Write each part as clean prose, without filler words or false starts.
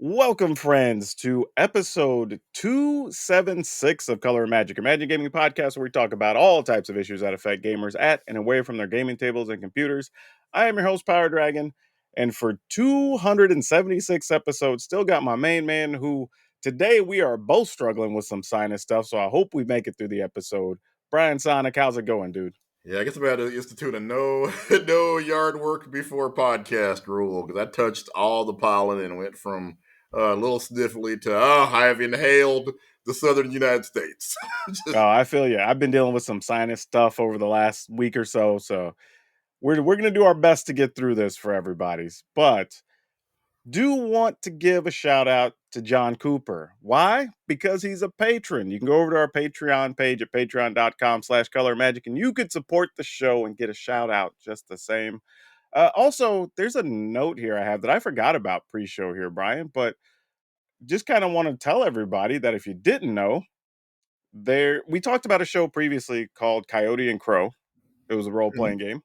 Welcome, friends, to episode 276 of Color and Magic, a Magic Gaming podcast where we talk about all types of issues that affect gamers at and away from their gaming tables and computers. I am your host, PowrDragn, and for 276 episodes, still got my main man who today we are both struggling with some sinus stuff, so I hope we make it through the episode. Brian Sonic, how's it going, dude? Yeah, I guess I'm about to institute a no yard work before podcast rule because I touched all the pollen and went from a little sniffly to I have inhaled the southern United States. Oh, I feel you. I've been dealing with some sinus stuff over the last week or so we're gonna do our best to get through this for everybody's. But do want to give a shout out to John Cooper. Why? Because he's a patron. You can go over to our Patreon page at patreon.com/colormagic and you could support the show and get a shout out just the same. Also, there's a note here I have that I forgot about pre-show here, Brian, but just kind of want to tell everybody that if you didn't know, there we talked about a show previously called Coyote and Crow. It was a role-playing Mhm. game.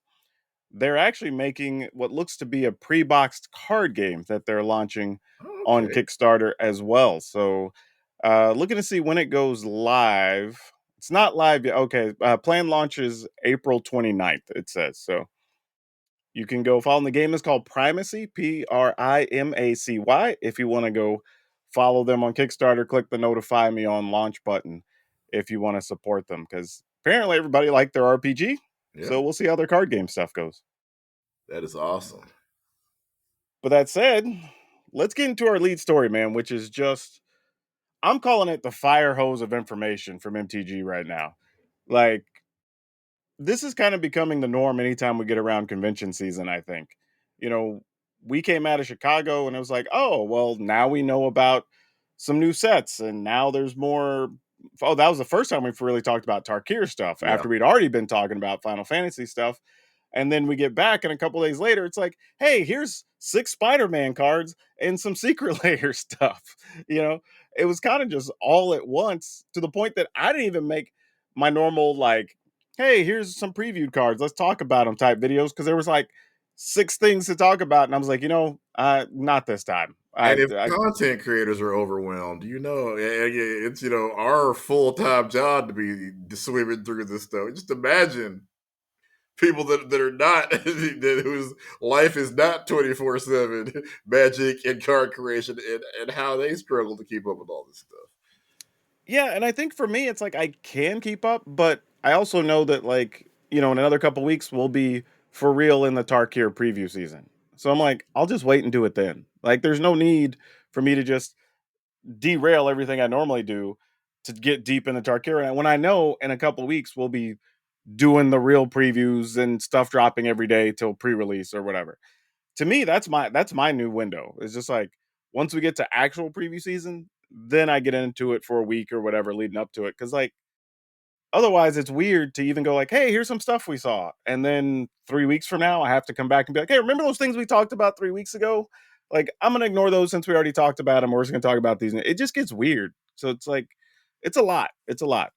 They're actually making what looks to be a pre-boxed card game that they're launching on Okay. Kickstarter as well. So, looking to see when it goes live. It's not live yet. Okay, planned launch is April 29th, it says. So, you can go follow them. The game is called Primacy, Primacy. If you want to go follow them on Kickstarter, click the notify me on launch button if you want to support them because apparently everybody liked their RPG. Yeah, So, we'll see how their card game stuff goes. that is awesome. But that said, let's get into our lead story, man, which is just I'm calling it the fire hose of information from MTG right now. Like this is kind of becoming the norm anytime we get around convention season, I think. You know, we came out of Chicago and it was like, "Oh, well, now we know about some new sets and now there's more." Oh, that was the first time we've really talked about Tarkir stuff Yeah. after we'd already been talking about Final Fantasy stuff. And then we get back, and a couple days later, it's like, hey, here's 6 Spider-Man cards and some secret layer stuff. You know, it was kind of just all at once to the point that I didn't even make my normal, like, hey, here's some previewed cards. Let's talk about them type videos because there was like 6 things to talk about. And I was like, not this time. And if content creators are overwhelmed, it's our full time job to be swimming through this stuff. Just imagine people that are not whose life is not 24/7 magic and card creation and how they struggle to keep up with all this stuff. Yeah, and I think for me, it's like I can keep up, but I also know that in another couple weeks we'll be for real in the Tarkir preview season. So I'm like, I'll just wait and do it then. Like, there's no need for me to just derail everything I normally do to get deep in the Tarkir. And when I know in a couple weeks we'll be doing the real previews and stuff dropping every day till pre-release or whatever. To me, that's my new window. It's just like once we get to actual preview season, then I get into it for a week or whatever leading up to it. Cause like otherwise it's weird to even go like, hey, here's some stuff we saw. And then 3 weeks from now, I have to come back and be like, hey, remember those things we talked about 3 weeks ago? Like, I'm gonna ignore those since we already talked about them. We're just gonna talk about these. It just gets weird. So it's like, it's a lot. It's a lot.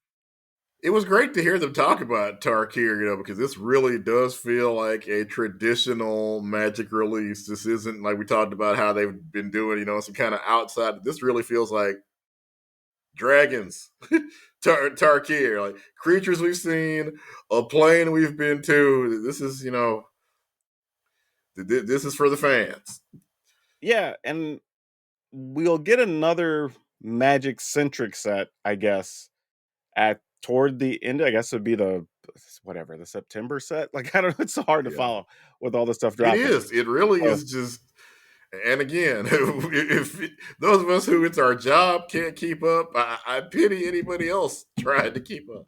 It was great to hear them talk about Tarkir, because this really does feel like a traditional Magic release. This isn't like we talked about how they've been doing, some kind of outside. This really feels like dragons, Tarkir, like creatures we've seen, a plane we've been to. This is, this is for the fans. Yeah, and we'll get another magic centric set, I guess, at toward the end. I guess it would be the whatever the September set. Like I don't know, it's so hard to Yeah, follow with all the stuff it dropping. is. It really So is just. And again, if those of us who it's our job can't keep up, I pity anybody else trying to keep up.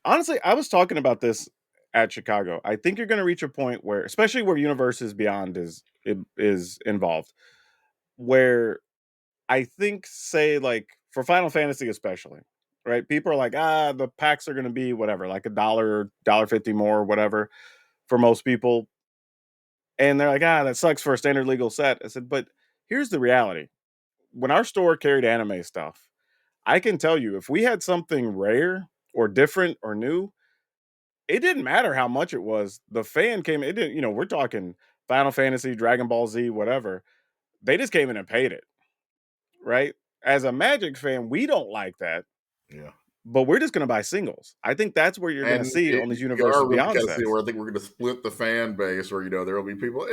honestly, I was talking about this at Chicago. I think you're going to reach a point where, especially where Universes Beyond is involved, where I think, say, like for Final Fantasy, especially, right? People are like, the packs are going to be whatever, like $1.50 more, or whatever, for most people. And they're like, that sucks for a standard legal set. I said, but here's the reality. When our store carried anime stuff, I can tell you if we had something rare or different or new, it didn't matter how much it was. The fan came, it didn't, we're talking Final Fantasy, Dragon Ball Z, whatever. They just came in and paid it. right? As a Magic fan, we don't like that, Yeah. but we're just going to buy singles. I think that's where you're going to And see on these you Universes are really Beyond kind of seeing sets. where I think we're going to split the fan base, where there will be people.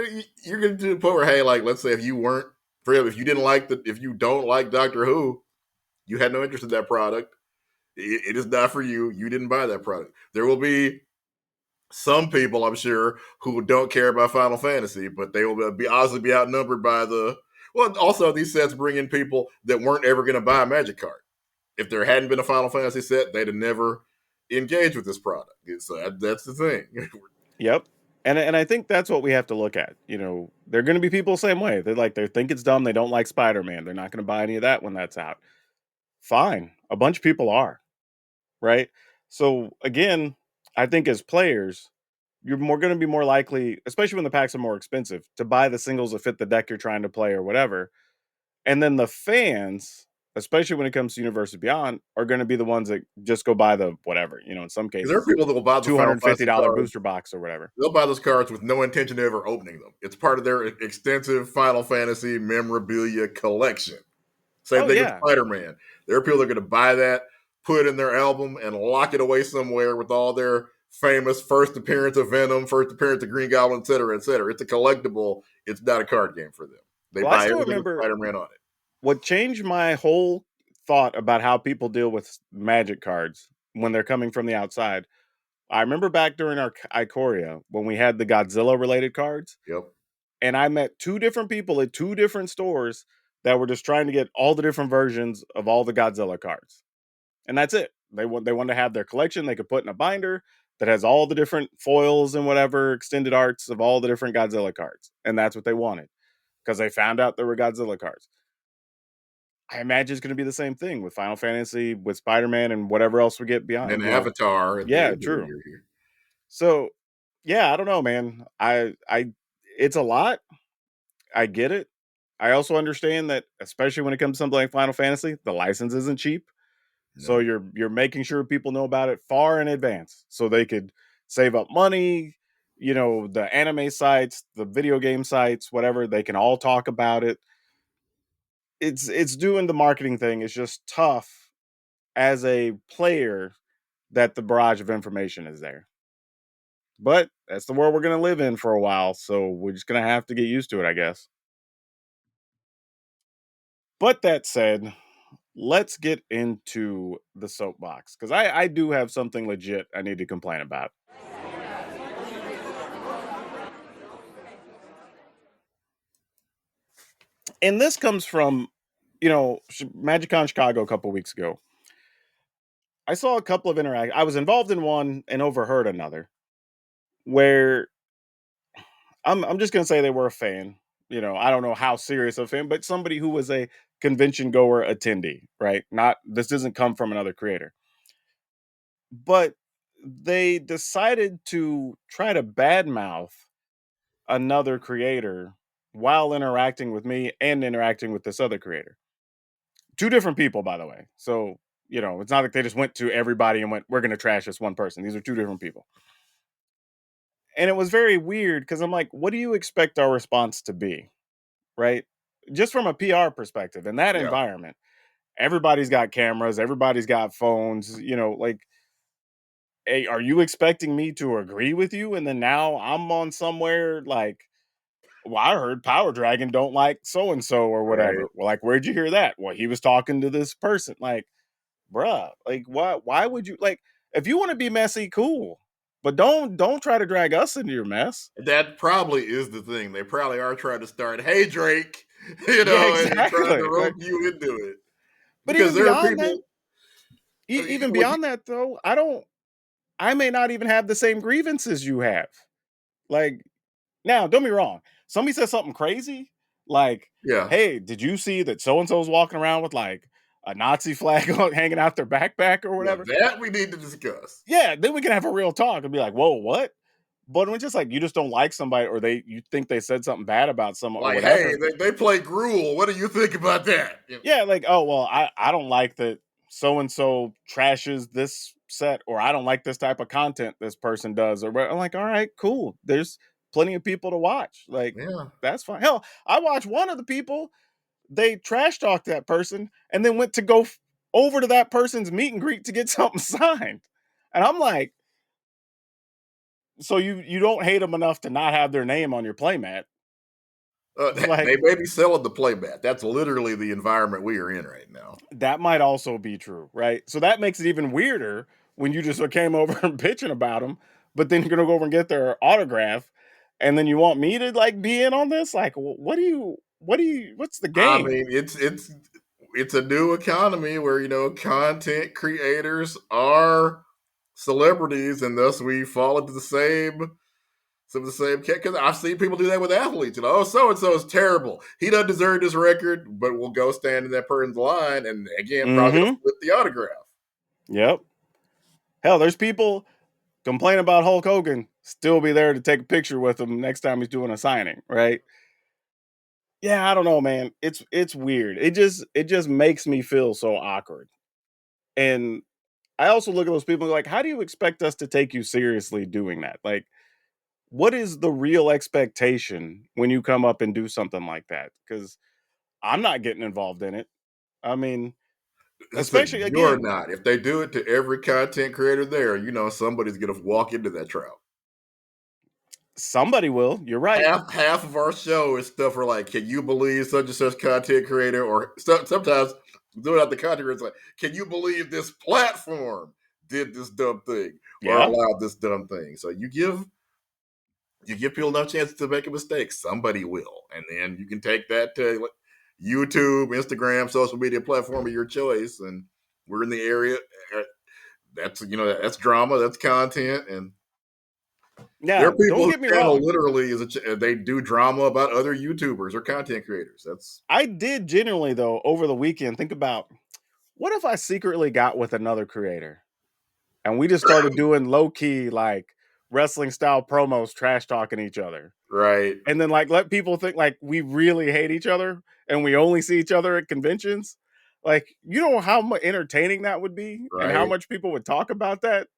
You're going to do the point where, hey, like let's say if you weren't for if you didn't like if you don't like Doctor Who, you had no interest in that product. It is not for you. You didn't buy that product. There will be some people, I'm sure, who don't care about Final Fantasy, but they will be obviously be outnumbered by the. Well, also these sets bring in people that weren't ever going to buy a Magic card. If there hadn't been a Final Fantasy set, they'd have never engaged with this product. So that's the thing. Yep. And I think that's what we have to look at. They're going to be people the same way. They think it's dumb. They don't like Spider-Man. They're not going to buy any of that when that's out. Fine. A bunch of people are, right? So again, I think as players, you're more going to be more likely, especially when the packs are more expensive, to buy the singles that fit the deck you're trying to play or whatever. And then the fans, especially when it comes to Universes Beyond, are going to be the ones that just go buy the whatever, in some There are cases, people that will buy the Final Fantasy $250 cards. booster box or whatever. They'll buy those cards with no intention of ever opening them. It's part of their extensive Final Fantasy memorabilia collection. Same Oh thing with yeah. Spider-Man. There are people that are going to buy that, put it in their album, and lock it away somewhere with all their famous first appearance of Venom, first appearance of Green Goblin, et cetera, et cetera. It's a collectible. It's not a card game for them. They Well, I buy still everything with remember Spider-Man on it. what changed my whole thought about how people deal with Magic cards when they're coming from the outside. I remember back during our Ikoria when we had the Godzilla related cards, Yep. and I met two different people at two different stores that were just trying to get all the different versions of all the Godzilla cards. And that's it. They want to have their collection they could put in a binder that has all the different foils and whatever extended arts of all the different Godzilla cards. And that's what they wanted because they found out there were Godzilla cards. I imagine it's going to be the same thing with Final Fantasy, with Spider-Man, and whatever else we get And then beyond. Avatar at the Yeah, end of the true. year here. So, yeah, I don't know, man. It's a lot. I get it. I also understand that, especially when it comes to something like Final Fantasy, the license isn't cheap. So No. you're making sure people know about it far in advance, so they could save up money. The anime sites, the video game sites, whatever, they can all talk about it. It's doing the marketing thing. It's just tough as a player that the barrage of information is there. But that's the world we're going to live in for a while, so we're just going to have to get used to it, I guess. But that said, let's get into the soapbox because I do have something legit I need to complain about. And this comes from, MagicCon Chicago a couple weeks ago. I saw a couple of interact. I was involved in one and overheard another where I'm just gonna say they were a fan. I don't know how serious a fan, but somebody who was a convention goer attendee, right? Not this doesn't come from another creator. But they decided to try to badmouth another creator while interacting with me and interacting with this other creator. Two different people, by the way. So, it's not like they just went to everybody and went, we're gonna trash this one person. These are two different people. And it was very weird because I'm like, what do you expect our response to be? Right? Just from a PR perspective, in that Yeah. environment, everybody's got cameras, everybody's got phones, like, hey, are you expecting me to agree with you? And then now I'm on somewhere like, well, I heard PowrDragn don't like so and so or Right. whatever. Well, like, where'd you hear that? Well, he was talking to this person. Like, bruh, like, why would you, like, if you want to be messy, cool. But don't try to drag us into your mess. That probably is the thing. They probably are trying to start, hey Drake, Yeah, and trying to exactly. rope Like, you into it. but Because even there are beyond that, people even like beyond that though, I may not even have the same grievances you have. Like, now, don't be wrong. Somebody says something crazy, like, yeah. "Hey, did you see that so and so's walking around with like a Nazi flag hanging out their backpack or Yeah, whatever?" that we need to discuss. Yeah, then we can have a real talk and be like, "Whoa, what?" But when just like you just don't like somebody or you think they said something bad about someone or Like, hey, whatever. they play Gruel. What do you think about that? Yeah, like, oh well, I don't like that so and so trashes this set, or I don't like this type of content this person does, or I'm like, all right, cool. There's plenty of people to watch. Like, Yeah. that's fine. Hell, I watch one of the people. they trash talked that person and then went to go over to that person's meet and greet to get something signed. And I'm like, so you don't hate them enough to not have their name on your playmat. It's They like may be selling the playmat. That's literally the environment we are in right now. that might also be true, right? So that makes it even weirder when you just came over and bitching about them, but then you're gonna go over and get their autograph, and then you want me to like be in on this? Like, what's the I game? mean, it's a new economy where content creators are celebrities, and thus we fall into some of the same because I've seen people do that with athletes. Oh, so and so is terrible. He doesn't deserve this record, but we'll go stand in that person's line, and again, probably gonna Mm-hmm. flip the autograph. Yep. Hell, there's people complain about Hulk Hogan, still be there to take a picture with him next time he's doing a signing, right? Yeah, I don't know, man. It's weird. It just makes me feel so awkward. And I also look at those people like, how do you expect us to take you seriously doing that? Like, what is the real expectation when you come up and do something like that? Because I'm not getting involved in it. I mean, Listen, especially you're again, not. If they do it to every content creator there, somebody's gonna walk into that trap. somebody will. You're right. Half of our show is stuff where like, can you believe such and such content creator, or sometimes doing out the content it's like, can you believe this platform did this dumb thing or Yeah. allowed this dumb thing? So you give people enough chance to make a mistake, somebody will, and then you can take that to YouTube, Instagram, social media platform of your choice, and we're in the area. uh, that's drama, that's content, and there Yeah. are people Don't whose get me channel wrong. literally they do drama about other YouTubers or content creators. That's I did genuinely though over the weekend think about what if I secretly got with another creator and we just started doing low key like wrestling style promos trash talking each other. right, And then like let people think like we really hate each other and we only see each other at conventions. Like, you know how much entertaining that would be and how right. much people would talk about that?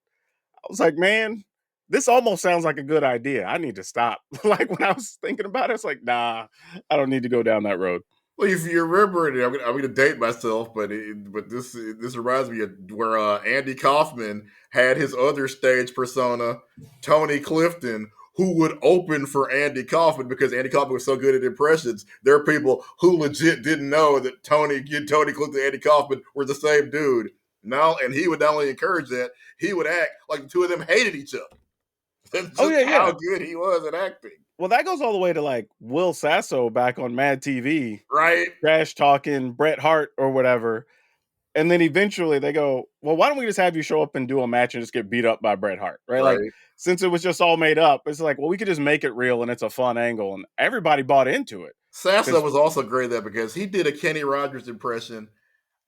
I was like, man, this almost sounds like a good idea. I need to stop. Like when I was thinking about it, it's like, nah, I don't need to go down that road. Well, if you remember it, I'm gonna date myself, but this reminds me of where Andy Kaufman had his other stage persona, Tony Clifton, who would open for Andy Kaufman because Andy Kaufman was so good at impressions. There are people who legit didn't know that Tony Clifton, and Andy Kaufman were the same dude. No, and he would not only encourage that, he would act like the two of them hated each other. That's Oh just yeah, how yeah. good he was at acting, Well, that goes all the way to like Will Sasso back on Mad TV, right? trash talking Bret Hart or whatever. And then eventually they go, well, why don't we just have you show up and do a match and just get beat up by Bret Hart? Right. Like, Right. since it was just all made up, it's like, well, we could just make it real and it's a fun angle. And everybody bought into it. Sasso Because, was also great at that because he did a Kenny Rogers impression.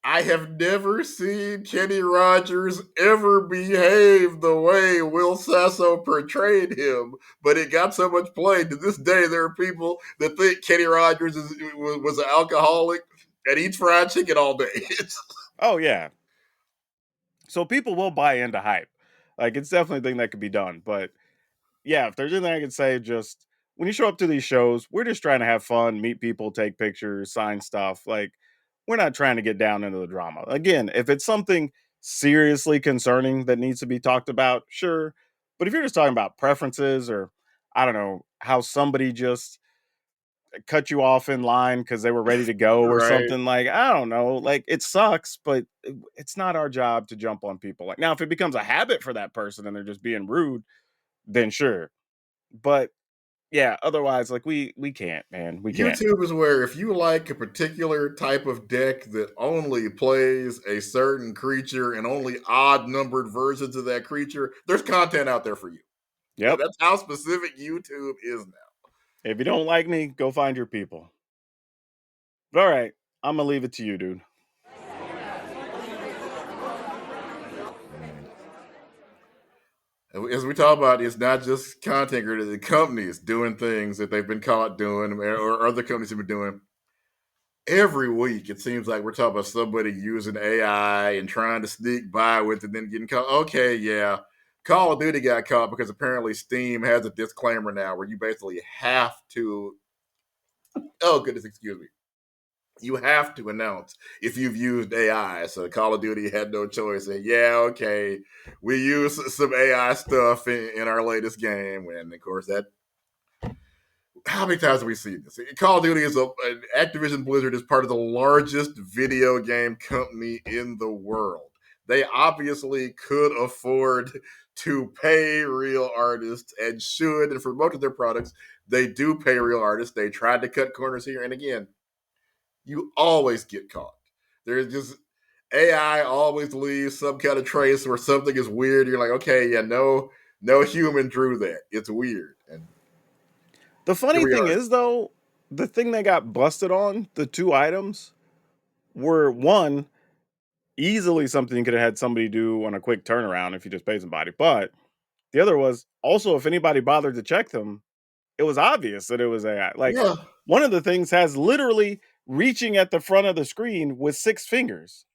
I have never seen Kenny Rogers ever behave the way Will Sasso portrayed him, but it got so much play. To this day, there are people that think Kenny Rogers was an alcoholic and eats fried chicken all day. oh, yeah. So people will buy into hype. Like, it's definitely a thing that could be done. But yeah, if there's anything I could say, just when you show up to these shows, we're just trying to have fun, meet people, take pictures, sign stuff. Like, we're not trying to get down into the drama. Again, if it's something seriously concerning that needs to be talked about, sure. But if you're just talking about preferences or I don't know, how somebody just cut you off in line because they were ready to go or Right. something, like, I don't know, like it sucks, but it's not our job to jump on people. Like now, if it becomes a habit for that person and they're just being rude, then sure. But yeah, otherwise, like we can't, man. We can't. YouTube is where if you like a particular type of deck that only plays a certain creature and only odd numbered versions of that creature, there's content out there for you. Yep. That's how specific YouTube is now. If you don't like me, go find your people. But all right, I'm gonna leave it to you, dude. As we talk about, it's not just content creators, the companies doing things that they've been caught doing or other companies have been doing. Every week, it seems like we're talking about somebody using AI and trying to sneak by with it and then getting caught. Okay, yeah. Call of Duty got caught because apparently Steam has a disclaimer now where you basically have to. Oh, goodness, excuse me. you have to announce if you've used AI. So Call of Duty had no choice. And yeah, okay, we use some AI stuff in our latest game. And of course, that how many times have we seen this? Call of Duty is Activision Blizzard is part of the largest video game company in the world. They obviously could afford to pay real artists and should, and for most of their products, they do pay real artists. They tried to cut corners here, and again, you always get caught. There's just AI always leaves some kind of trace where something is weird. You're like, okay, yeah, no human drew that. It's weird, and The here funny we thing are. is, though, the thing they got busted on, the two items, were one, easily something you could have had somebody do on a quick turnaround if you just paid somebody. But the other was also, if anybody bothered to check them, it was obvious that it was AI. Like, Yeah, one of the things has literally reaching at the front of the screen with 6 fingers.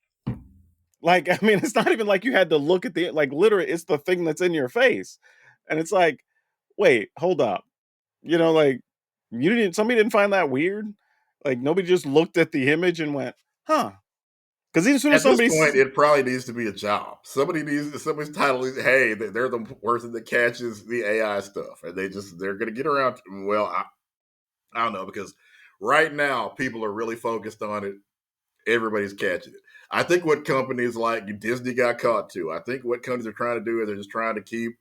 Like, I mean, it's not even like you had to look at the like, literally, it's the thing that's in your face. And it's like, wait, hold up. Like, you didn't somebody didn't find that weird? Like, nobody just looked at the image and went, "Huh." Because as soon as at this somebody point, it probably needs to be a job. Somebody's title is, hey, they're the person that catches the AI stuff, and they're gonna get around. Well, I don't know because right now people are really focused on it. Everybody's catching it. I think what companies like Disney got caught too. I think what companies are trying to do is they're just trying to keep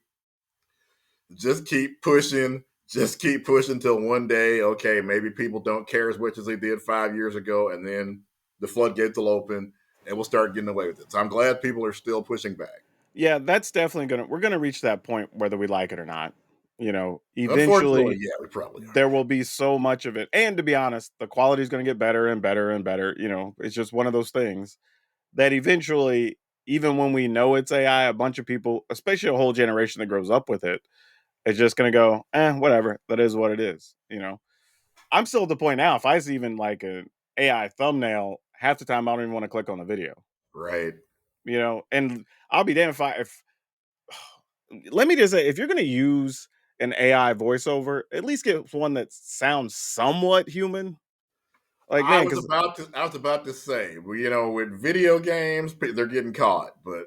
pushing, just keep pushing until one day, okay, maybe people don't care as much as they did 5 years ago, and then the floodgates will open and we'll start getting away with it. So I'm glad people are still pushing back. yeah, that's definitely we're gonna reach that point whether we like it or not. Unfortunately, Eventually yeah, we probably are. there will be so much of it. And to be honest, the quality is gonna get better and better and better. It's just one of those things that eventually, even when we know it's AI, a bunch of people, especially a whole generation that grows up with it, is just gonna go, whatever. That is what it is. I'm still at the point now, if I see even like an AI thumbnail, half the time I don't even want to click on the video. Right. And I'll be damned if let me just say, if you're gonna use an AI voiceover, at least get one that sounds somewhat human. Like, man, because I was about to say, well, with video games, they're getting caught, but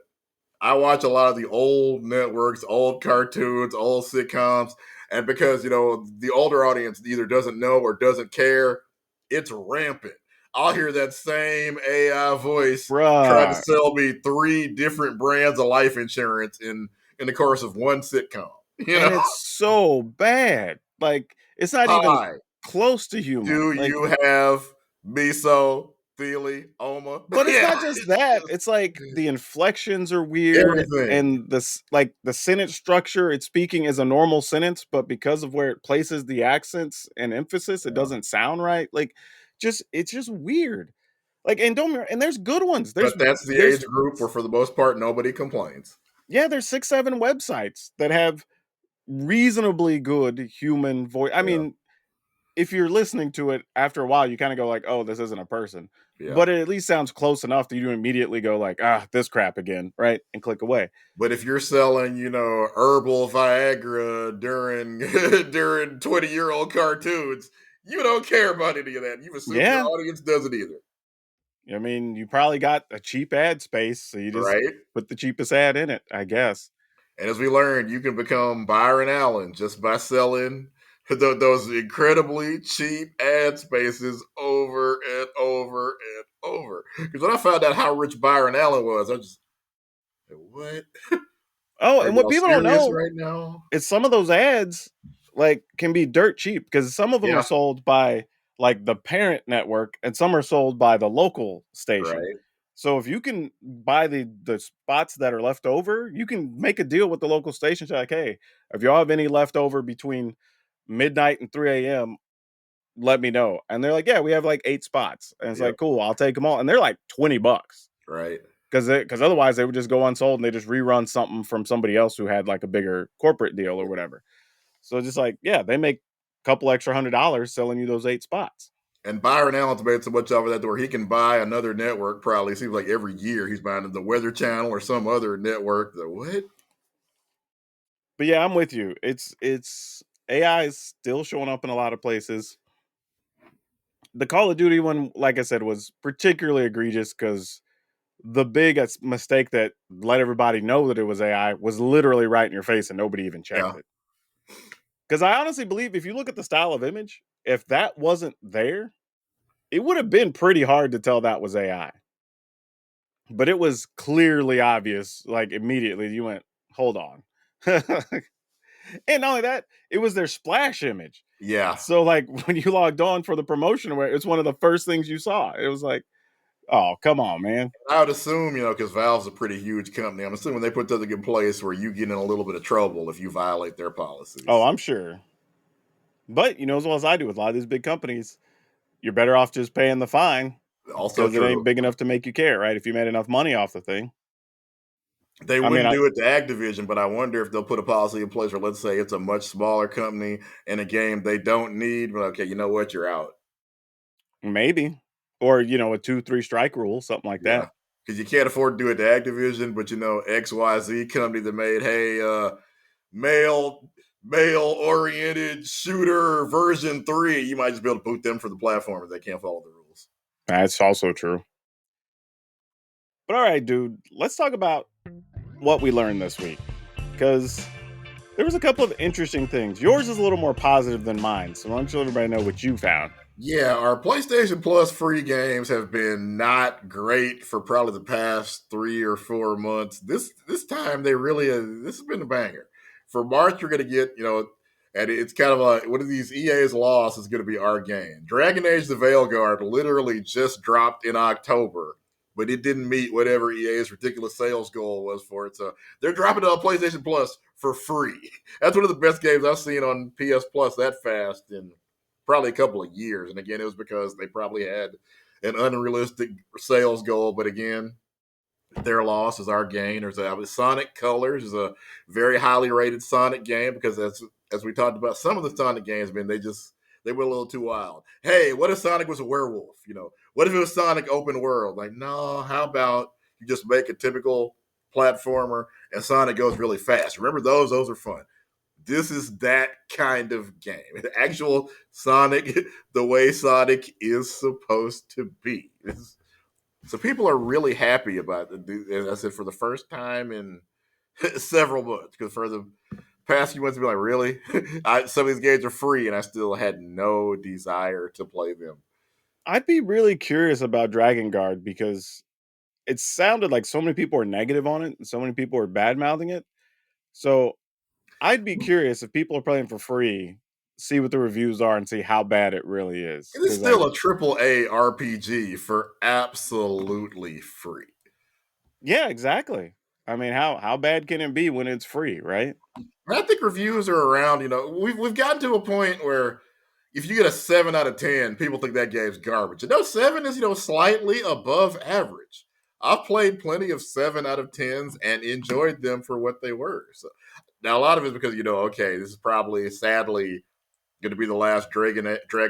I watch a lot of the old networks, old cartoons, old sitcoms, and because the older audience either doesn't know or doesn't care, it's rampant. I'll hear that same AI voice trying to bruh, sell me three different brands of life insurance in the course of one sitcom. You and know, it's so bad. Like, it's not even hi, close to human. do Like, you have mesothelioma? but it's Yeah, not just it's that. just It's like the inflections are weird everything. and this like the sentence structure, it's speaking as a normal sentence, but because of where it places the accents and emphasis, it Yeah. doesn't sound right. Like, just it's just weird. Like, and don't and there's good ones. But that's the There's age group where, for the most part, nobody complains. yeah, there's 6, 7 websites that have reasonably good human voice. I Yeah, mean, if you're listening to it after a while, you kind of go like, "Oh, this isn't a person," yeah. but it at least sounds close enough that you immediately go like, "Ah, this crap again," right, and click away. But if you're selling, herbal Viagra during during 20-year-old cartoons, you don't care about any of that. You assume your Yeah, audience doesn't either, I mean, you probably got a cheap ad space, so you just right? put the cheapest ad in it, I guess. And as we learned, you can become Byron Allen just by selling those incredibly cheap ad spaces over and over and over. Because when I found out how rich Byron Allen was, I just, what? Oh, Are and what y'all people don't serious know right now? is some of those ads like can be dirt cheap because some of them are Yeah, sold by like the parent network and some are sold by the local station. right. So if you can buy the spots that are left over, you can make a deal with the local station. Say like, hey, if y'all have any left over between midnight and 3 a.m., let me know. And they're like, yeah, we have like 8 spots. And it's Yep, like, cool, I'll take them all. And they're like $20 right. because otherwise they would just go unsold and they just rerun something from somebody else who had like a bigger corporate deal or whatever. So just like, yeah, they make a couple extra $100 selling you those 8 spots. And Byron Allen's made so much of that where he can buy another network. Probably seems like every year he's buying the Weather Channel or some other network. What? But yeah, I'm with you. It's AI is still showing up in a lot of places. The Call of Duty one, like I said, was particularly egregious because the big mistake that let everybody know that it was AI was literally right in your face and nobody even checked Yeah. it. Because I honestly believe if you look at the style of image, if that wasn't there, it would have been pretty hard to tell that was AI. But it was clearly obvious, like immediately. You went, hold on. And not only that, it was their splash image. Yeah. So, like, when you logged on for the promotion, where it's one of the first things you saw, it was like, oh, come on, man. I would assume, because Valve's a pretty huge company, I'm assuming they put something in place where you get in a little bit of trouble if you violate their Oh, policies. I'm sure. But you know as well as I do with a lot of these big companies, you're better off just paying the fine Also because it true. ain't big enough to make you care, right? If you made enough money off the thing. They I mean, wouldn't do it to Activision, but I wonder if they'll put a policy in place where, let's say, it's a much smaller company in a game they don't need, but okay, you know what? You're out. maybe. Or, a 2-3 strike rule, something like Yeah. that. Because you can't afford to do it to Activision, but XYZ company that made, hey, male male oriented shooter version 3, you might just be able to boot them for the platform if they can't follow the rules. That's also true. But all right, dude, let's talk about what we learned this week. Because there was a couple of interesting things. Yours is a little more positive than mine. So why don't you let everybody know what you found? Yeah, our PlayStation Plus free games have been not great for probably the past 3 or 4 months. This time they really this has been a banger. For March, you're going to get and it's kind of like one of these EA's loss is going to be our game. Dragon Age: The Veilguard literally just dropped in October, but it didn't meet whatever EA's ridiculous sales goal was for it. So they're dropping it on PlayStation Plus for free. That's one of the best games I've seen on PS Plus that fast in probably a couple of years. And again, it was because they probably had an unrealistic sales goal. But again, their loss is our gain. There's Sonic Colors is a very highly rated Sonic game because as we talked about, some of the Sonic games, man, they were a little too wild. Hey, what if Sonic was a werewolf? What if it was Sonic open world? Like, no, how about you just make a typical platformer and Sonic goes really fast? Remember those? Those are fun. This is that kind of game. Actual Sonic, the way Sonic is supposed to be. So people are really happy about it. As I said, for the first time in several months, because for the past few months, be like, really? Some of these games are free, and I still had no desire to play them. I'd be really curious about Dragon Guard because it sounded like so many people were negative on it and so many people were bad mouthing it. So I'd be curious if people are playing for free, see what the reviews are and see how bad it really is. It is Because like, still a AAA RPG for absolutely free. yeah, exactly. I mean, how bad can it be when it's free, right? I think reviews are around. We've gotten to a point where if you get a 7 out of 10, people think that game's garbage. And no, 7 is slightly above average. I've played plenty of 7 out of 10s and enjoyed them for what they were. So now a lot of it is because okay, this is probably sadly going to be the last Dragon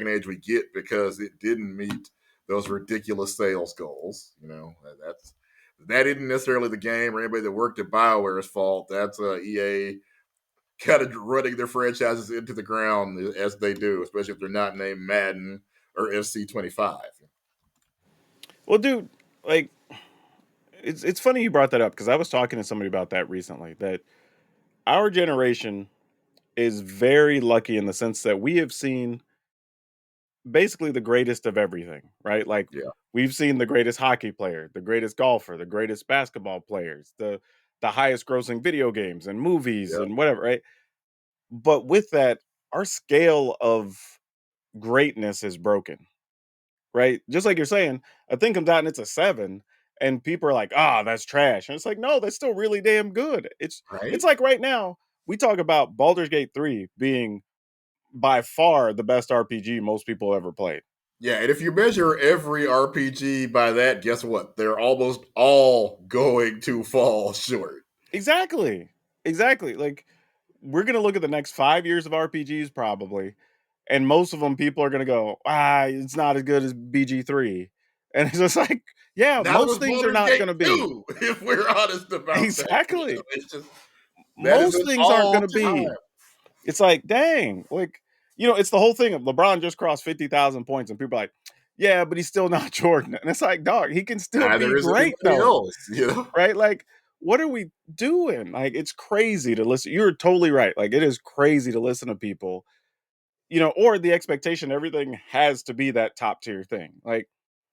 Age we get because it didn't meet those ridiculous sales goals. That isn't necessarily the game or anybody that worked at BioWare's fault. That's EA kind of running their franchises into the ground as they do, especially if they're not named Madden or FC 25. Well, dude, like it's funny you brought that up because I was talking to somebody about that recently. That our generation is very lucky in the sense that we have seen basically the greatest of everything, right? Like Yeah, we've seen the greatest hockey player, the greatest golfer, the greatest basketball players, the highest grossing video games and movies yeah. and whatever, right? But with that, our scale of greatness is broken, right? Just like you're saying, a thing comes out and it's a 7 and people are like, "Ah, that's trash." And it's like, "No, that's still really damn good." It's Right? like right now, we talk about Baldur's Gate 3 being by far the best RPG most people ever played. Yeah, and if you measure every RPG by that, guess what? They're almost all going to fall short. Exactly. Exactly. Like we're going to look at the next 5 years of RPGs probably, and most of them people are going to go, "Ah, it's not as good as BG3." And it's just like, yeah, Neither most was things are Baldur's not Gate going to be. 2, if we're honest about that. Exactly. It's just that is Most an things aren't all going to be. time. It's like, dang, like, it's the whole thing of LeBron just crossed 50,000 points, and people are like, Yeah, but he's still not Jordan. And it's like, dog, he can still Neither be is great anybody though. else, you know? Right? Like, what are we doing? Like, it's crazy to listen. You're totally right. Like, it is crazy to listen to people, or the expectation everything has to be that top tier thing. Like,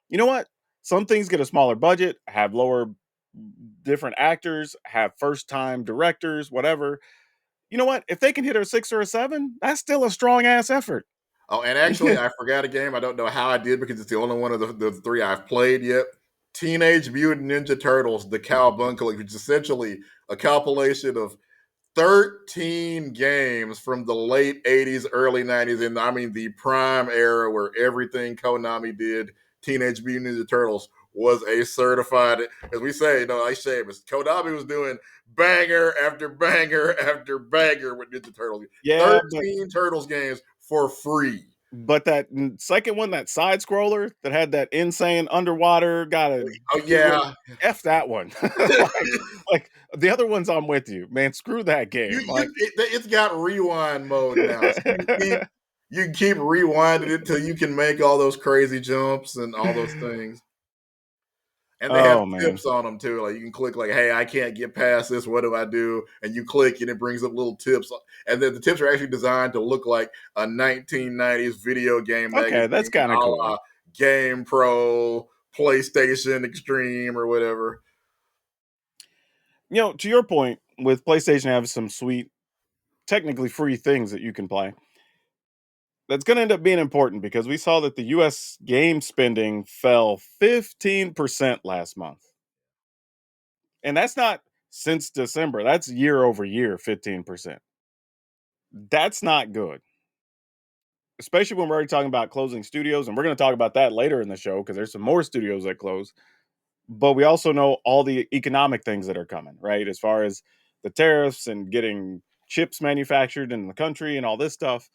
you know what? Some things get a smaller budget, have lower different actors, have first time directors, whatever. You know what? If they can hit a 6 or a 7, that's still a strong ass effort. Oh, and actually, I forgot a game. I don't know how I did because it's the only one of the three I've played yet. Teenage Mutant Ninja Turtles, the Cowabunga, which is essentially a compilation of 13 games from the late 80s, early 90s, and I mean the prime era where everything Konami did, Teenage Mutant Ninja Turtles, was a certified, as we say, I say it, Konami was doing banger after banger after banger with Ninja Turtles. Yeah, but 13 Turtles games for free. that second one, that side scroller that had that insane underwater, gotta Oh, get rid yeah. F that one. Like the other ones, I'm with you, man. Screw that game. Like, It's got rewind mode now. So you can keep rewinding it till you can make all those crazy jumps and all those things. And they have oh man. tips on them too. Like you can click like, "Hey, I can't get past this. What do I do?" And you click, and it brings up little tips. And then the tips are actually designed to look like a 1990s video game Okay, that's magazine, kind of a cool. la Game Pro, PlayStation Extreme, or whatever. To your point, with PlayStation having some sweet, technically free things that you can play, that's going to end up being important because we saw that the US game spending fell 15% last month. And that's not since December. That's year over year, 15%. That's not good, especially when we're already talking about closing studios. And we're going to talk about that later in the show because there's some more studios that close. But we also know all the economic things that are coming, right? As far as the tariffs and getting chips manufactured in the country and all this stuff.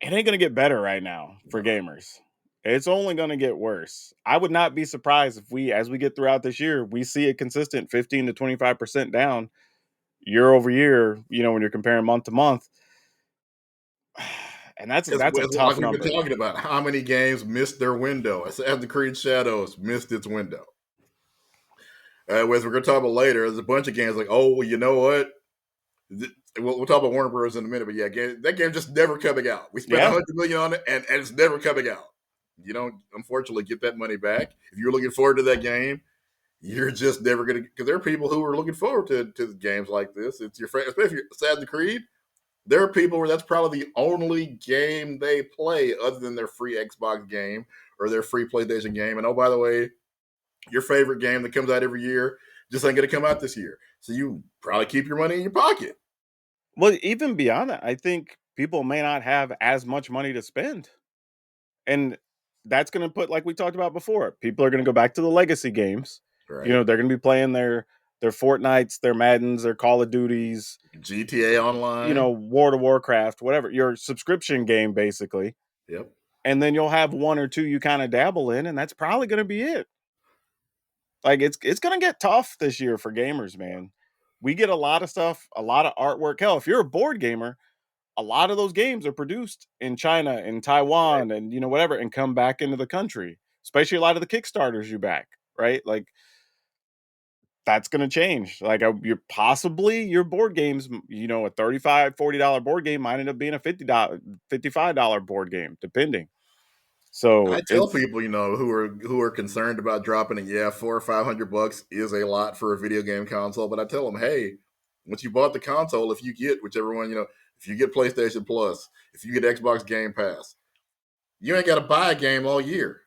It ain't going to get better right now for No. gamers. It's only going to get worse. I would not be surprised if as we get throughout this year, we see a consistent 15 to 25% down year over year, when you're comparing month to month. And that's a Like tough we've been number. talking about, how many games missed their window? Assassin's Creed Shadows missed its window. As we're going to talk about later, there's a bunch of games like, oh, well, you know what? We'll talk about Warner Bros. In a minute, but yeah, that game just never coming out. We spent Yeah. $100 million on it, and it's never coming out. You don't, unfortunately, get that money back. If you're looking forward to that game, you're just never going to, because there are people who are looking forward to games like this. It's your favorite, especially if you're Assassin's Creed. There are people where that's probably the only game they play other than their free Xbox game or their free PlayStation game. And oh, by the way, your favorite game that comes out every year just ain't going to come out this year. So you probably keep your money in your pocket. Well, even beyond that, I think people may not have as much money to spend. And that's going to put, like we talked about before, people are going to go back to the legacy games. Right. They're going to be playing their Fortnites, their Maddens, their Call of Duties, GTA Online. War of Warcraft, whatever, your subscription game basically. Yep. And then you'll have one or two you kind of dabble in, and that's probably going to be it. Like it's going to get tough this year for gamers, man. We get a lot of stuff, a lot of artwork. Hell, if you're a board gamer, a lot of those games are produced in China and Right. Taiwan and whatever, and come back into the country. Especially a lot of the Kickstarters you back, right? Like that's going to change. Like you're possibly your board games, a $35-$40 board game might end up being a $55 board game, depending. So I tell people, who are concerned about dropping it, yeah, $400 or $500 is a lot for a video game console. But I tell them, hey, once you bought the console, if you get whichever one, if you get PlayStation Plus, if you get Xbox Game Pass, you ain't got to buy a game all year.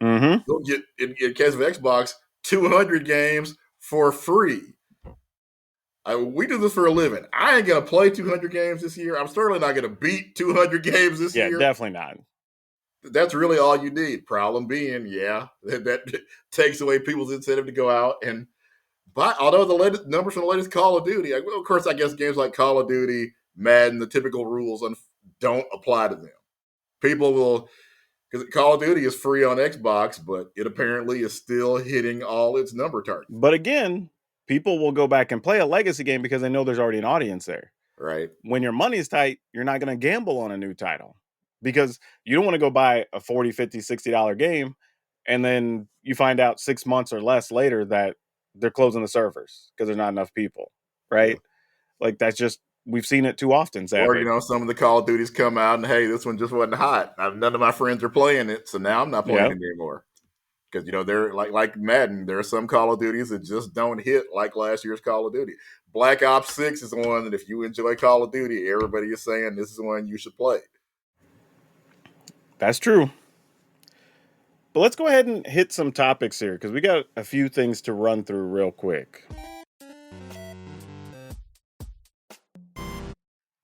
mhm. You'll get, in case of Xbox, 200 games for free. We do this for a living. I ain't gonna play 200 games this year. I'm certainly not gonna beat 200 games this Yeah, year. definitely not. That's really all you need. Problem being, yeah, that takes away people's incentive to go out and buy. Although the latest numbers from the latest Call of Duty, of course, I guess games like Call of Duty, Madden, the typical rules don't apply to them. People will, because Call of Duty is free on Xbox, but it apparently is still hitting all its number targets. But again, people will go back and play a legacy game because they know there's already an audience there. Right? When your money's tight, you're not going to gamble on a new title. because you don't want to go buy a 40, 50, $60 game and then you find out 6 months or less later that they're closing the servers because there's not enough people, Yeah. right? Like that's just we've seen it too often, Or, sadly. some of the Call of Duties come out and, hey, this one just wasn't hot. None of my friends are playing it, so now I'm not playing Yeah, it anymore. Because they're like Madden. There are some Call of Duties that just don't hit like last year's Call of Duty. Black Ops 6 is one that if you enjoy Call of Duty, everybody is saying this is one you should play. that's true. But let's go ahead and hit some topics here because we got a few things to run through real quick.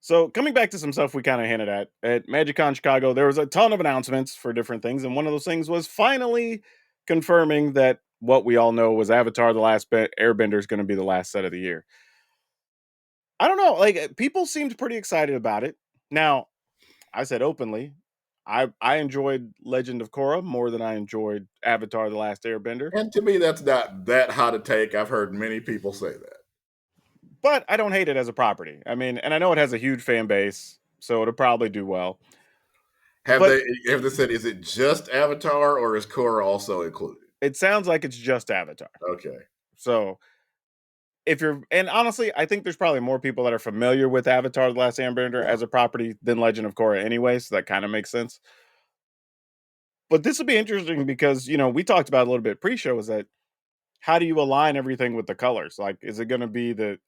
So coming back to some stuff we kind of hinted at MagicCon Chicago, there was a ton of announcements for different things, and one of those things was finally confirming that what we all know was Avatar: The Last Airbender is going to be the last set of the year. I don't know, like people seemed pretty excited about it. Now, I said openly, I enjoyed Legend of Korra more than I enjoyed Avatar: The Last Airbender, And to me, that's not that hot a take. I've heard many people say that. but I don't hate it as a property. I mean, and I know it has a huge fan base, so it'll probably do well. Have But they have they said, is it just Avatar or is Korra also included? it sounds like it's just Avatar. Okay. So if you're, and honestly, I think there's probably more people that are familiar with Avatar: The Last Airbender Yeah. as a property than Legend of Korra anyway, so that kind of makes sense. But this will be interesting because we talked about a little bit pre-show is that how do you align everything with the colors? Like, is it going to be that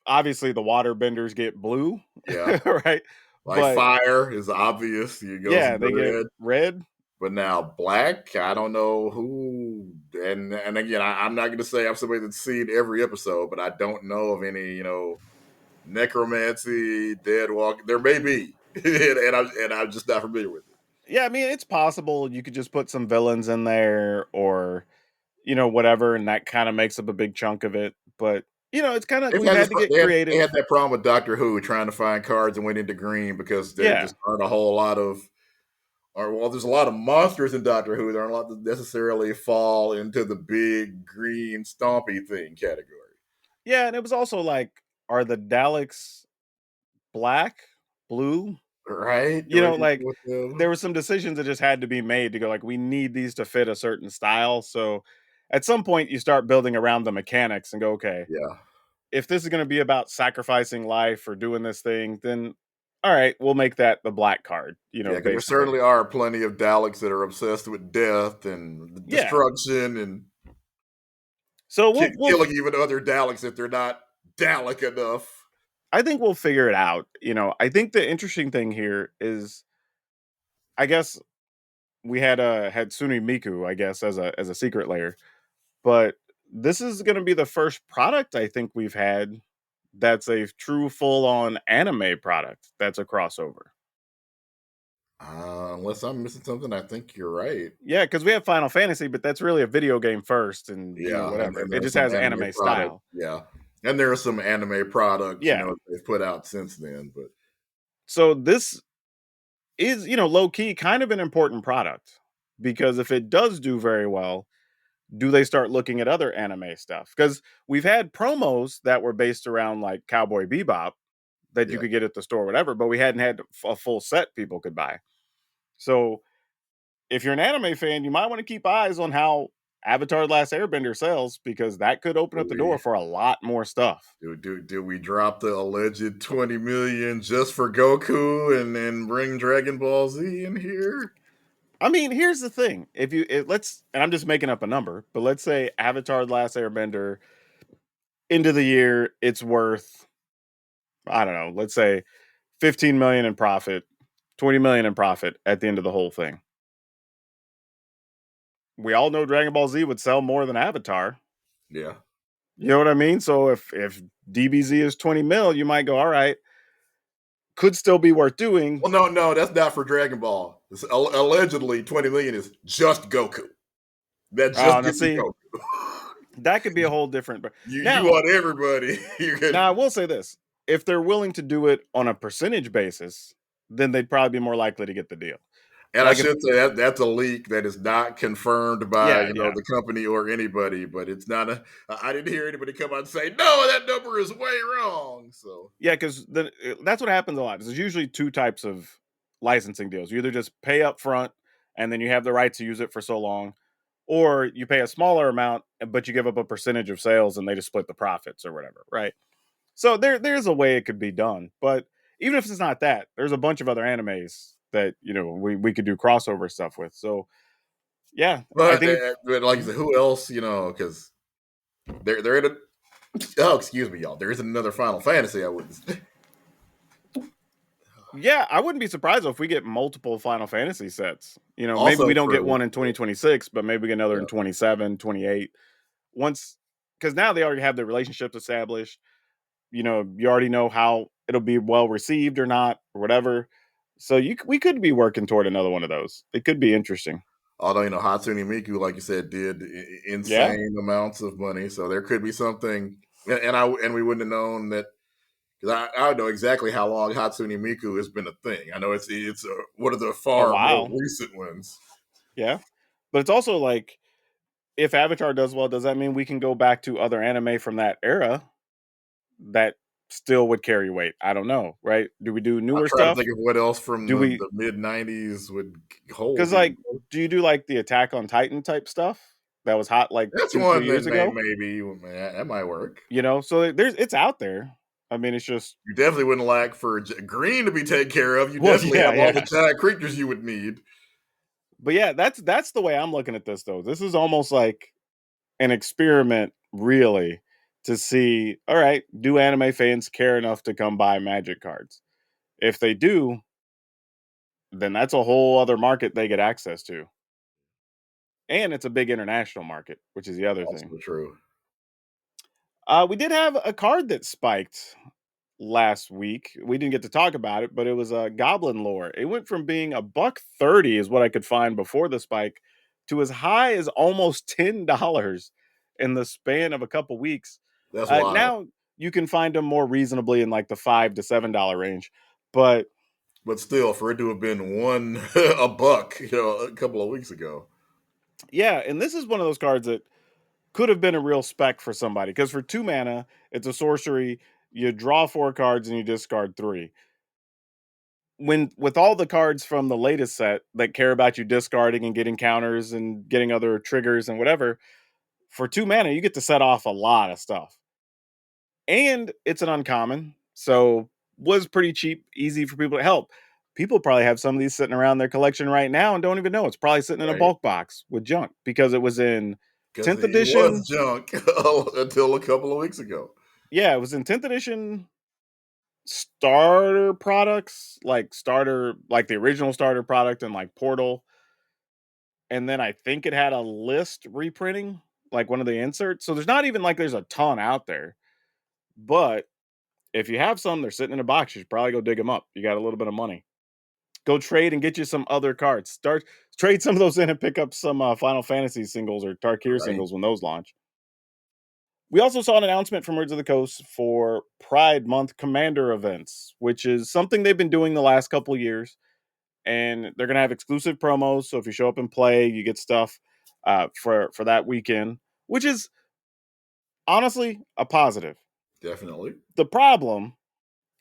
obviously the water benders get blue, Yeah. right? Like But fire is obvious. It goes yeah, into they get red. red. But now black, I don't know who. And again, I'm not going to say I'm somebody that's seen every episode, but I don't know of any, necromancy, dead walk. There may be, and I'm just not familiar with it. Yeah, I mean, it's possible you could just put some villains in there or whatever, and that kind of makes up a big chunk of it. But it's kind of They've we've had this. had to get They creative. had that problem with Doctor Who trying to find cards and went into green because there Yeah, just aren't a whole lot of. Or well, there's a lot of monsters in Doctor Who. There aren't a lot that necessarily fall into the big green stompy thing category. yeah, and it was also like, are the Daleks black, blue? Right? Do anything Like with there them? were some decisions that just had to be made to go like we need these to fit a certain style. So at some point you start building around the mechanics and go, okay, Yeah. if this is going to be about sacrificing life or doing this thing, then all right, we'll make that the black card, Yeah, because there basically. certainly are plenty of Daleks that are obsessed with death and Yeah. destruction and So we'll killing even other Daleks if they're not Dalek enough. I think we'll figure it out. I think the interesting thing here is I guess we had Suni Miku, I guess, as a secret layer. But this is going to be the first product I think we've had that's a true full on anime product that's a crossover. Unless I'm missing something, I think you're right. Yeah, because we have Final Fantasy, but that's really a video game first, and Yeah, whatever. and It there's just some has anime anime product. style. Yeah, and there are some anime products, Yeah. they've put out since then. But So this is, low key kind of an important product because if it does do very well, do they start looking at other anime stuff? Because we've had promos that were based around like Cowboy Bebop that you yeah, could get at the store, whatever, but we hadn't had a full set people could buy. So if you're an anime fan, you might want to keep eyes on how Avatar: The Last Airbender sells because that could open do up the door we for a lot more stuff. do we drop the alleged 20 million just for Goku and then bring Dragon Ball Z in here? I mean, here's the thing: if you let's, and I'm just making up a number, but let's say Avatar: The Last Airbender into the year, it's worth I don't know, let's say 15 million in profit, 20 million in profit at the end of the whole thing. We all know Dragon Ball Z would sell more than Avatar. Yeah. You know what I mean? So if DBZ is 20 mil, you might go, all right, could still be worth doing. Well, no, that's not for Dragon Ball. Allegedly, 20 million is just Goku. That Oh, just now gets you see, Goku. that could be a whole different. But You now, want everybody. You now I can. will say this: if they're willing to do it on a percentage basis, then they'd probably be more likely to get the deal. And I Like if, should say that's a leak that is not confirmed by yeah, yeah, the company or anybody, but it's not a. I didn't hear anybody come out and say no, that number is way wrong. So yeah, because that's what happens a lot. There's usually two types of licensing deals. You either just pay up front and then you have the right to use it for so long, or you pay a smaller amount, but you give up a percentage of sales and they just split the profits or whatever, right? So there's a way it could be done. But even if it's not that, there's a bunch of other animes that we could do crossover stuff with. So yeah, I But, think it's but like you Mhm. said, who else? Because they're in a. Oh, excuse me, y'all. There isn't another Final Fantasy. I wouldn't. Yeah, I wouldn't be surprised if we get multiple Final Fantasy sets. Maybe Also we don't get true. one in 2026, but maybe we get another Yeah. in 27, 28. Once, because now they already have the relationships established. You already know how it'll be well received or not, or whatever. So we could be working toward another one of those. It could be interesting. Although Hatsune Miku, like you said, did Yeah. insane amounts of money, so there could be something. And we wouldn't have known that because I know exactly how long Hatsune Miku has been a thing. I know it's one of the A far more while. recent ones. Yeah. But it's also like, if Avatar does well, does that mean we can go back to other anime from that era that still would carry weight? I don't know, right? Do we do I'm newer trying to stuff? think of what else from Do we, the mid '90s would hold. because like, do you do like the Attack on Titan type stuff that was hot like That's two, three one that years ago? maybe that might work. So it's out there. I mean, it's just, You definitely wouldn't lack for green to be taken care of. You well, definitely yeah, have all the yeah. giant creatures you would need. But yeah, that's the way I'm looking at this though. This is almost like an experiment, really, to see, all right, do anime fans care enough to come buy Magic cards? If they do, then that's a whole other market they get access to. And it's a big international market, which is the other thing. Also true. We did have a card that spiked last week. We didn't get to talk about it, but it was a Goblin Lore. It went from being a buck 30 is what I could find before the spike to as high as almost $10 in the span of a couple weeks. That's wild. Now you can find them more reasonably in like the $5 to $7 range, but But still, for it to have been one a buck, a couple of weeks ago. yeah, and this is one of those cards that could have been a real spec for somebody, because for 2 mana, it's a sorcery. You draw 4 cards and you discard 3. When with all the cards from the latest set that care about you discarding and getting counters and getting other triggers and whatever, for 2 mana, you get to set off a lot of stuff. And it's an uncommon, so was pretty cheap, easy for people to help. People probably have some of these sitting around their collection right now and don't even know. It's probably sitting in a Right. bulk box with junk because it was in Because 10th it was edition. junk until a couple of weeks ago. Yeah, it was in 10th edition starter products, like the original starter product and like Portal. And then I think it had a list reprinting, like one of the inserts. So there's not even like there's a ton out there. But if you have some, they're sitting in a box. You should probably go dig them up. You got a little bit of money. Go trade and get you some other cards. Start trade some of those in and pick up some Final Fantasy singles or Tarkir Right. singles when those launch. We also saw an announcement from Words of the Coast for Pride Month Commander events, which is something they've been doing the last couple of years. And they're going to have exclusive promos. So if you show up and play, you get stuff for that weekend, which is honestly a positive. Definitely. The problem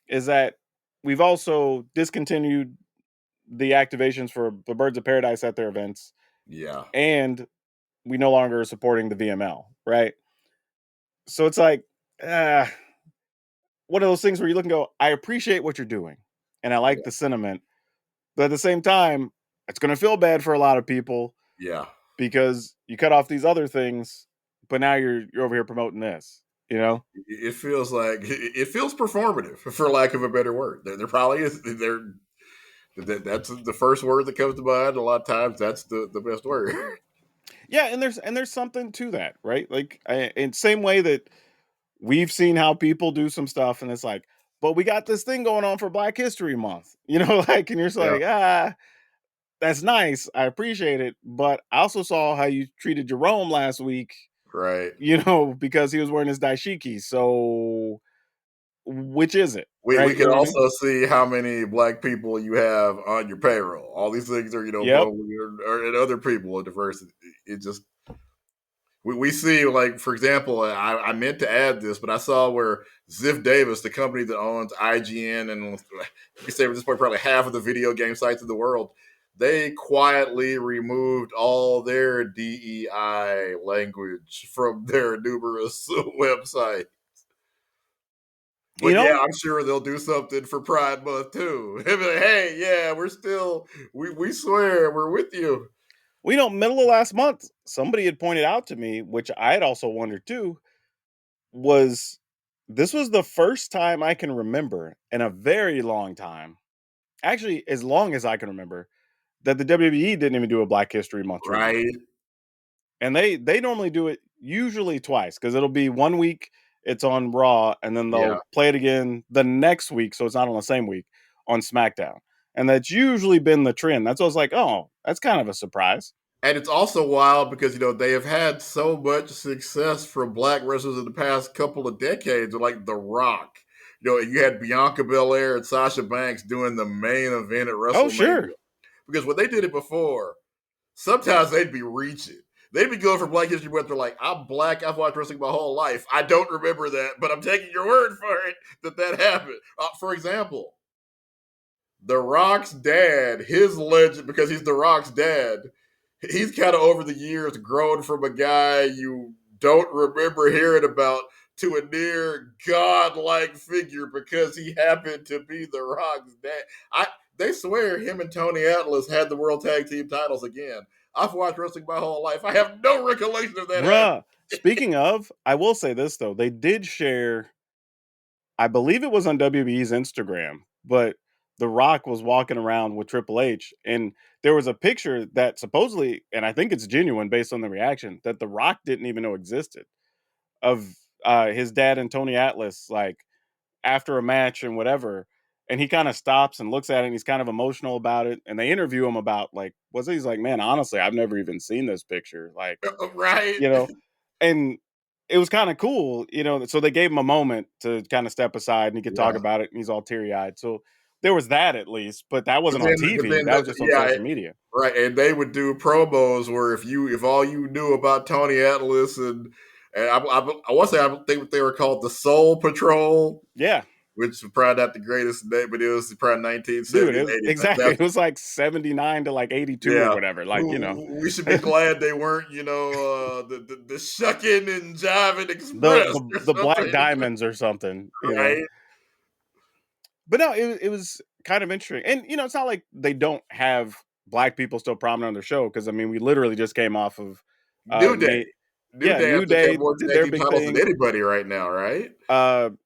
is that we've also discontinued the activations for the Birds of Paradise at their events, Yeah. and we no longer are supporting the VML, right? So it's like, uh, one of those things where you look and go, I appreciate what you're doing, and I like Yeah. the sentiment, but at the same time, it's going to feel bad for a lot of people Yeah. because you cut off these other things, but now you're over here promoting this, you know? It feels like it feels performative, for lack of a better word. There probably is. That's the first word that comes to mind. A lot of times, that's the best word. Yeah, and there's something to that, right? Like, in same way that we've seen how people do some stuff, and it's like, but we got this thing going on for Black History Month, like, and you're just Yeah. like, that's nice, I appreciate it, but I also saw how you treated Jerome last week, Right. because he was wearing his daishiki. So which is it, We right? You can know what I mean? also see how many black people you have on your payroll. All these things are, Yep. probably and other people of diversity. It just we see, like, for example, I meant to add this, but I saw where Ziff Davis, the company that owns IGN and you can say at this point probably half of the video game sites in the world, they quietly removed all their DEI language from their numerous websites. You But yeah, know, I'm sure they'll do something for Pride Month too. They'll be like, hey, yeah, we're still, we swear we're with you. middle of last month, somebody had pointed out to me, which I had also wondered too, was this was the first time I can remember in a very long time, actually as long as I can remember, that the WWE didn't even do a Black History Month tribute. Right? And they normally do it usually twice because it'll be one week it's on Raw, and then Yeah. they'll play it again the next week, so it's not on the same week on SmackDown. And that's usually been the trend. That's what I was like, oh, that's kind of a surprise. And it's also wild because they have had so much success from Black wrestlers in the past couple of decades, like The Rock. You had Bianca Belair and Sasha Banks doing the main event at Oh, WrestleMania. sure. Because when they did it before, sometimes they'd be reaching. They'd be going for Black History Month. They're like, I'm Black. I've watched wrestling my whole life. I don't remember that, but I'm taking your word for it that happened. For example, The Rock's dad, his legend, because he's The Rock's dad, he's kind of over the years grown from a guy you don't remember hearing about to a near godlike figure because he happened to be The Rock's dad. They swear him and Tony Atlas had the World Tag Team titles again. I've watched wrestling my whole life. I have no recollection of that happening. Bruh. Speaking of, I will say this though. They did share, I believe it was on WWE's Instagram, but The Rock was walking around with Triple H, and there was a picture that supposedly, and I think it's genuine based on the reaction, that The Rock didn't even know existed, of his dad and Tony Atlas, like after a match and whatever. And he kind of stops and looks at it, and he's kind of emotional about it. And they interview him about, like, he's like, man, honestly, I've never even seen this picture. Like, Right? you know, and it was kind of cool, So they gave him a moment to kind of step aside and he could talk Yeah. about it, and he's all teary eyed. So there was that at least, but that But wasn't on then, but TV. then, That was just on yeah, social media. right. And they would do promos where if all you knew about Tony Atlas and I want to say I think they were called the Soul Patrol, Yeah, which was probably not the greatest name, but it was probably dude, 1970s, it was 80s. exactly. It was like 79 to like 82 or Yeah. whatever. Like, We should be glad they weren't, the shucking and jiving the express the or the Black something, Diamonds or something. right? But no, it was kind of interesting. And it's not like they don't have Black people still prominent on their show, because I mean, we literally just came off of New Day. Nate. New Yeah, Day, I New think, have Day more did tag their team big titles than thing. anybody right now, right?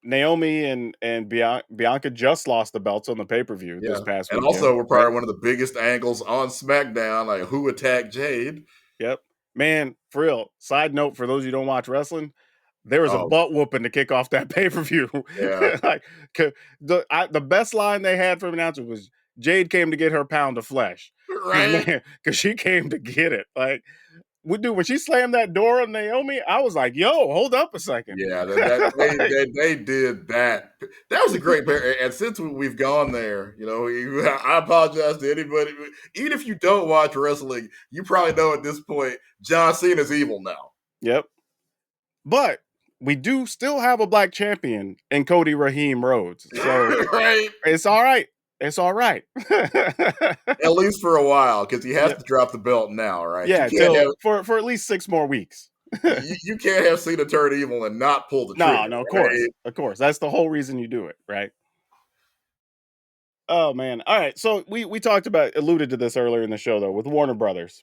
Naomi and Bianca just lost the belts on the pay-per-view this Yeah. past And weekend, also, we're right? probably one of the biggest angles on SmackDown, like who attacked Jade. Yep. Man, for real. Side note, for those of you who don't watch wrestling, there was a Oh, butt whooping to kick off that pay-per-view. yeah. Like, the best line they had from announcer was, Jade came to get her pound of flesh. Because, Right? man, because she came to get it. Like, when she slammed that door on Naomi, I was like, yo, hold up a second. Yeah, that Like, they did that. That was a great pair. And since we've gone there, I apologize to anybody. Even if you don't watch wrestling, you probably know at this point John Cena's evil now. yep. But we do still have a Black champion in Cody Raheem Rhodes. So Right? it's all right. It's all right. At least for a while, because he has Yeah. to drop the belt now, right? You Yeah, can't have till for at least 6 more weeks. you can't have Cena turn evil and not pull the No, trigger, no, of right? course. Of course. That's the whole reason you do it, right? Oh man. All right. So we talked about, alluded to this earlier in the show though, with Warner Brothers.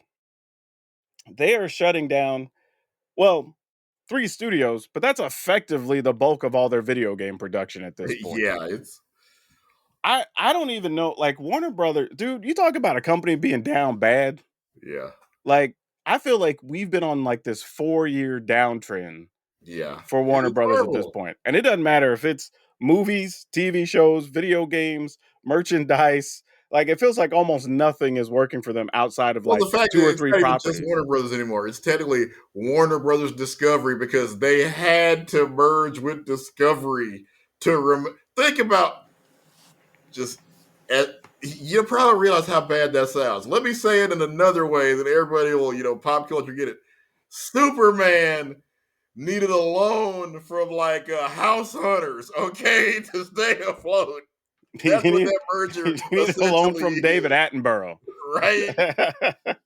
They are shutting down, well, 3 studios, but that's effectively the bulk of all their video game production at this point. Yeah, it's I don't even know, like, Warner Brothers, dude, you talk about a company being down bad. yeah, Like, I feel like we've been on like this 4-year downtrend yeah. for And Warner it's Brothers at this horrible. point. And it doesn't matter if it's movies, TV shows, video games, merchandise. Like, it feels like almost nothing is working for them outside of Well, like the fact 2 that or it's 3 not even just properties. Warner Brothers anymore. It's technically Warner Brothers Discovery because they had to merge with Discovery to think about just you probably realize how bad that sounds. Let me say it in another way that everybody will, pop culture get it. Superman needed a loan from like house hunters, okay, to stay afloat. He That's what needed, that merger he needed a loan essentially from David is, Attenborough. right?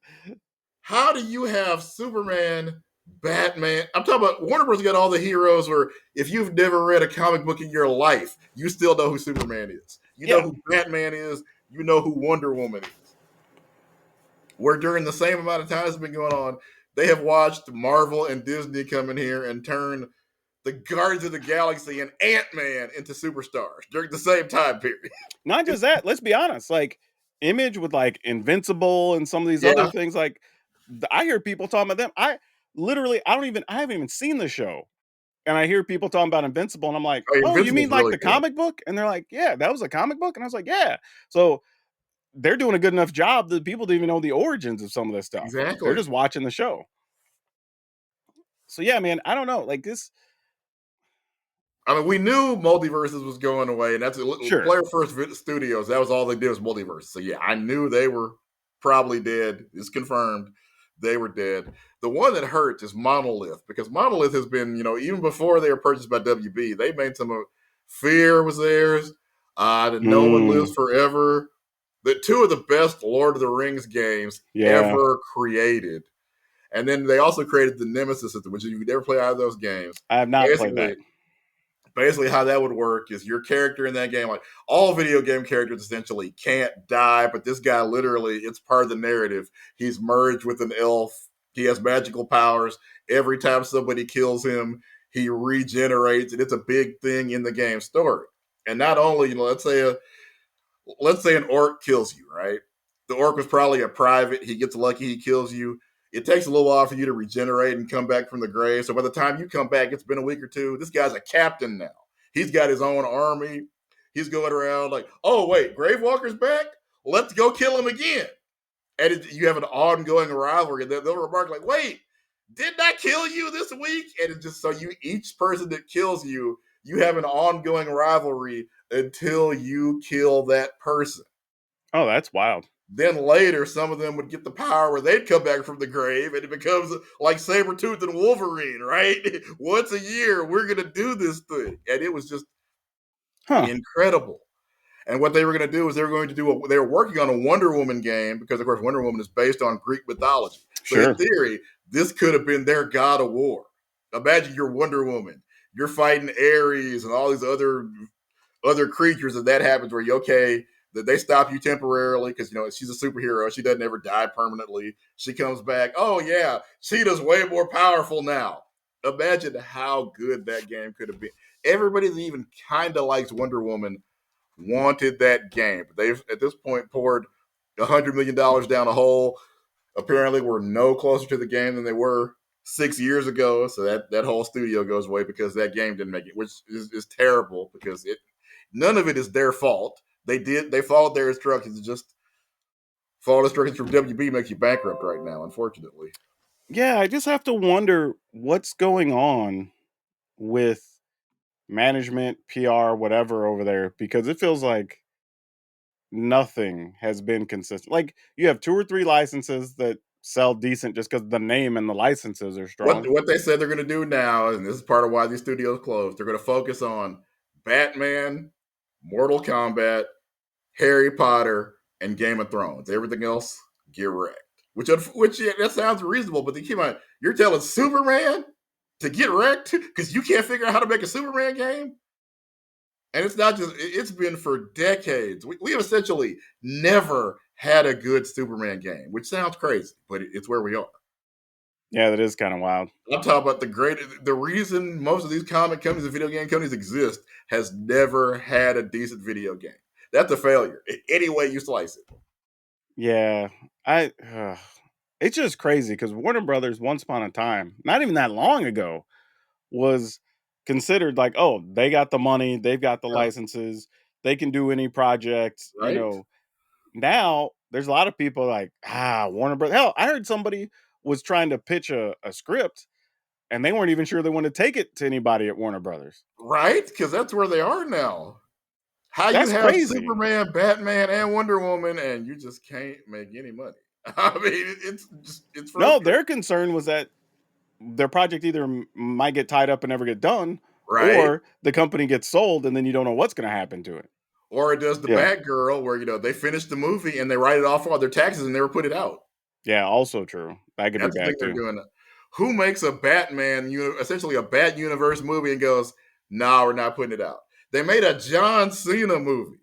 How do you have Superman, Batman? I'm talking about Warner Bros. Got all the heroes where if you've never read a comic book in your life, you still know who Superman is. You know Yeah. who Batman is. You know who Wonder Woman is. Where during the same amount of time that's been going on, they have watched Marvel and Disney come in here and turn the Guardians of the Galaxy and Ant-Man into superstars during the same time period. Not just that, let's be honest, like, Image with, like, Invincible and some of these other Yeah. things, like, I hear people talking about them. I haven't even seen the show, and I hear people talking about Invincible, and I'm like, Oh, "Oh, you mean Invincible's like really the good. comic book?" And they're like, "Yeah, that was a comic book?" And I was like, "Yeah." So, they're doing a good enough job that people don't even know the origins of some of this stuff. They're Exactly. just watching the show. So, yeah, man, I don't know, like, this. I mean, we knew multiverses was going away, and that's Sure. Player First Studios. That was all they did was multiverse. So yeah, I knew they were probably dead. It's confirmed they were dead. The one that hurts is Monolith because Monolith has been, even before they were purchased by WB, they made some of Fear was theirs. The No One Lives Mm, Forever. The two of the best Lord of the Rings games yeah, ever created. And then they also created the Nemesis system, which if you never play either of those games, I have not played basically that. basically how that would work is your character in that game, like all video game characters essentially can't die, but this guy literally, it's part of the narrative. He's merged with an elf. He has magical powers. Every time somebody kills him, he regenerates, and it's a big thing in the game story. And not only, let's say an orc kills you, right? The orc was probably a private. He gets lucky, he kills you. It takes a little while for you to regenerate and come back from the grave. So by the time you come back, it's been a week or two. This guy's a captain now. He's got his own army. He's going around like, oh, wait, Gravewalker's back? Let's go kill him again. And you have an ongoing rivalry. They'll remark like, wait, didn't I kill you this week? And it's just so each person that kills you, you have an ongoing rivalry until you kill that person. Oh, that's wild. Then later, some of them would get the power where they'd come back from the grave, and it becomes like Sabretooth and Wolverine, right? Once a year, we're going to do this thing. And it was just Huh. incredible. And what they were going to do is they were working on a Wonder Woman game because, of course, Wonder Woman is based on Greek mythology. So, in Sure. theory, this could have been their god of war. Imagine you're Wonder Woman. You're fighting Ares and all these other creatures, and that happens where you okay that they stop you temporarily because she's a superhero. She doesn't ever die permanently. She comes back. Oh yeah, Cheetah's way more powerful now. Imagine how good that game could have been. Everybody that even kind of likes Wonder Woman wanted that game. They've at this point poured $100 million down a hole. Apparently, we're no closer to the game than they were 6 years ago. So that whole studio goes away because that game didn't make it, which is terrible because none of it is their fault. They followed their instructions. It's just following instructions from WB makes you bankrupt right now, unfortunately. Yeah, I just have to wonder what's going on with management, PR, whatever over there, because it feels like nothing has been consistent. Like you have two or three licenses that sell decent just because the name and the licenses are What strong. what they said they're going to do now, and this is part of why these studios closed. They're going to focus on Batman, Mortal Kombat, Harry Potter, and Game of Thrones. Everything else, get wrecked. Which yeah, that sounds reasonable, but they keep on. You're telling Superman to get wrecked because you can't figure out how to make a Superman game. And it's not just, it's been for decades. We have essentially never had a good Superman game, which sounds crazy, but it's where we are. Yeah, that is kind of wild. I'm talking about the reason most of these comic companies and video game companies exist has never had a decent video game. That's a failure, any way you slice it. Yeah, I. It's just crazy because Warner Brothers, once upon a time, not even that long ago, was considered like, oh, they got the money, they've got the Yeah, licenses, they can do any project. right? Now there's a lot of people like, Warner Brothers. Hell, I heard somebody was trying to pitch a script and they weren't even sure they wanted to take it to anybody at Warner Brothers. Right? Because that's where they are now. How you That's have crazy. Superman, Batman, and Wonder Woman, and you just can't make any money. I mean, it's No, frustrating. their concern was that their project either might get tied up and never get done, right? or the company gets sold and then you don't know what's going to happen to it. Or it does the Yeah. Batgirl where they finish the movie and they write it off on their taxes and never put it out. Yeah, also true. That could be That's the thing bad they're too. doing. Who makes a Batman, essentially a Bat Universe movie, and goes, "Nah, we're not putting it out." They made a John Cena movie,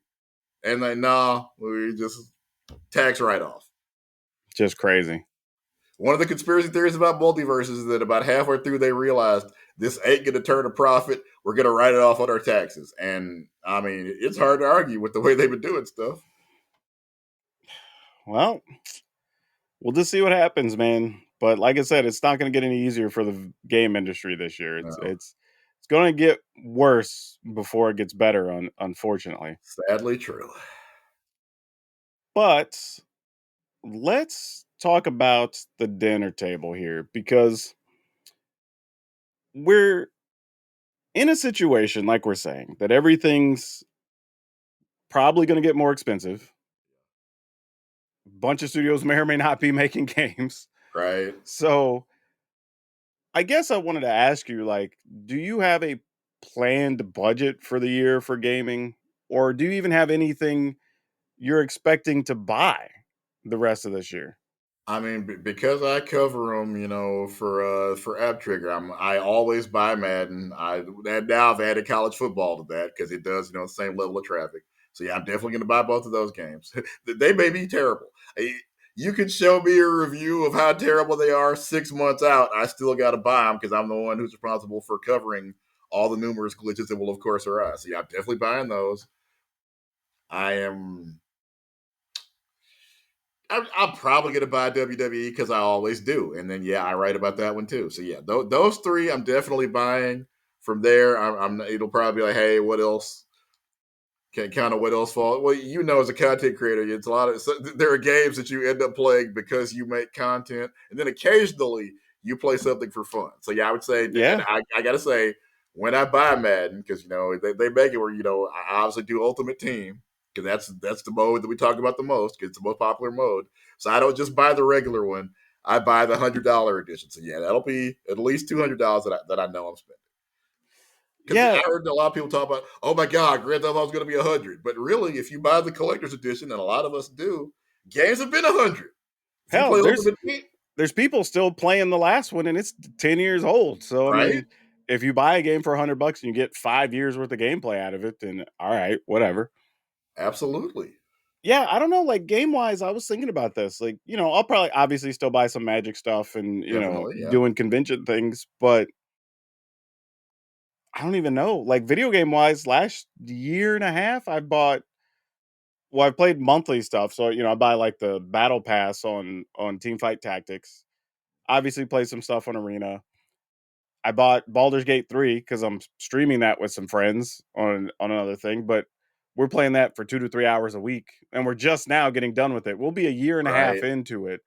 and like, "Nah, we just tax write off." Just crazy. One of the conspiracy theories about multiverses is that about halfway through they realized this ain't going to turn a profit. We're going to write it off on our taxes, and I mean, it's hard to argue with the way they've been doing stuff. Well, we'll just see what happens, man. But like I said, it's not going to get any easier for the game industry this year. No, It's going to get worse before it gets better, unfortunately. sadly true. But let's talk about the dinner table here because we're in a situation, like we're saying, that everything's probably going to get more expensive. Bunch of studios may or may not be making games. Right? So I guess I wanted to ask you, like, do you have a planned budget for the year for gaming? Or do you even have anything you're expecting to buy the rest of this year? I mean, because I cover them, for App Trigger, I always buy Madden. And now I've added college football to that because it does, the same level of traffic. So yeah, I'm definitely going to buy both of those games. They may be terrible. You could show me a review of how terrible they are 6 months out. I still got to buy them because I'm the one who's responsible for covering all the numerous glitches that will, of course, arise. So yeah, I'm definitely buying those. I am I'm probably gonna buy WWE because I always do, and then yeah, I write about that one too. So yeah, those three I'm definitely buying. From there, it'll probably be like, hey, what else? Can kind of what else fall? Well, as a content creator, it's a lot of there are games that you end up playing because you make content, and then occasionally you play something for fun. So yeah, I would say, and Yeah. I gotta say, when I buy Madden, because they make it where I obviously do Ultimate Team because that's the mode that we talk about the most because it's the most popular mode. So I don't just buy the regular one; I buy the $100 edition. So yeah, that'll be at least $200 that I know I'm spending. Because Yeah. I heard a lot of people talk about, oh my God, Grand Theft Auto is going to be 100. But really, if you buy the collector's edition, and a lot of us do, games have been 100. If you Hell, play Ultimate Team, there's people still playing the last one and it's 10 years old. So I right? mean, if you buy a game for $100 and you get 5 years worth of gameplay out of it, then all right, whatever. Absolutely. Yeah, I don't know. Like game wise, I was thinking about this. Like, I'll probably obviously still buy some Magic stuff and Definitely. Yeah. doing convention things, but I don't even know. Like video game wise, last year and a half, I played monthly stuff. So I buy like the battle pass on Teamfight Tactics. Obviously, play some stuff on Arena. I bought Baldur's Gate 3 because I'm streaming that with some friends on another thing, but we're playing that for 2 to 3 hours a week, and we're just now getting done with it. We'll be a year and a half Right. into it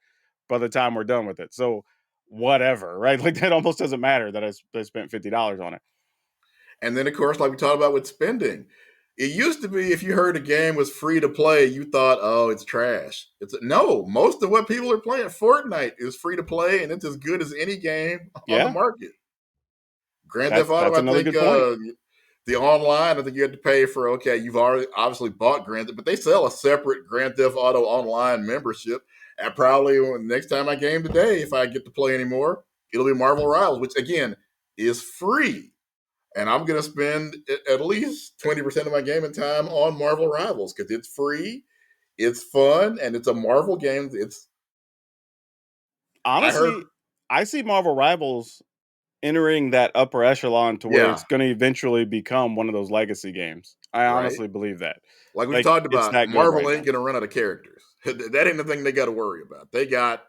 by the time we're done with it. So whatever, right? Like that almost doesn't matter that I spent $50 on it. And then, of course, like we talked about with spending, it used to be if you heard a game was free to play, you thought, oh, it's trash. No, most of what people are playing, Fortnite is free to play, and it's as good as any game on the Yeah, market. Grand Theft Auto, that's I another think good point. the online, I think you had to pay for. Okay, you've already obviously bought Grand Theft, but they sell a separate Grand Theft Auto online membership. And probably next time I game today, if I get to play anymore, it'll be Marvel Rivals, which again is free. And I'm gonna spend at least 20% of my gaming time on Marvel Rivals because it's free, it's fun, and it's a Marvel game. I heard, Honestly, I see Marvel Rivals entering that upper echelon to where yeah, it's going to eventually become one of those legacy games. I right. honestly believe that. Like we've Like talked it's about, that good Marvel right ain't now. gonna run out of characters. That ain't the thing they got to worry about. They got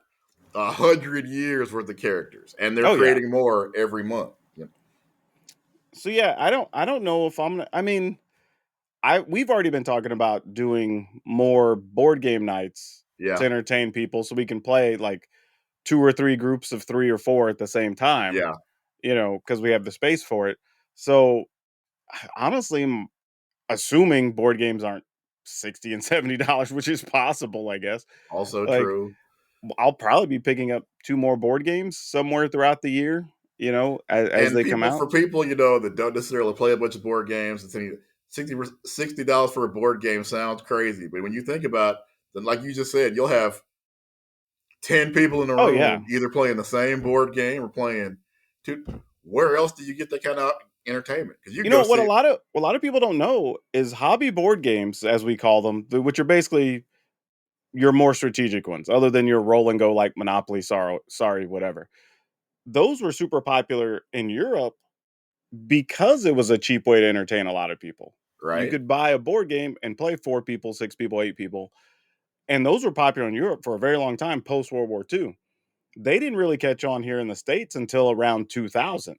100 years worth of characters, and they're Oh yeah. creating more every month. So yeah, I don't know if I mean, we've already been talking about doing more board game nights to Yeah, entertain people so we can play like two or three groups of 3 or 4 at the same time, yeah. cuz we have the space for it. So honestly, assuming board games aren't 60 and $70, which is possible, I guess. Also Like true. I'll probably be picking up 2 more board games somewhere throughout the year, as And they come people, out. for people that don't necessarily play a bunch of board games, and think $60 for a board game sounds crazy, but when you think about, then like you just said, you'll have 10 people in a Oh, yeah. room either playing the same board game or playing two. Where else do you get that kind of entertainment? Because you You can know go what see. a lot of people don't know is hobby board games, as we call them, which are basically your more strategic ones, other than your roll and go like Monopoly, sorry, whatever. Those were super popular in Europe because it was a cheap way to entertain a lot of people. You Right? could buy a board game and play 4 people, 6 people, 8 people, and those were popular in Europe for a very long time post World War II. They didn't really catch on here in the States until around 2000.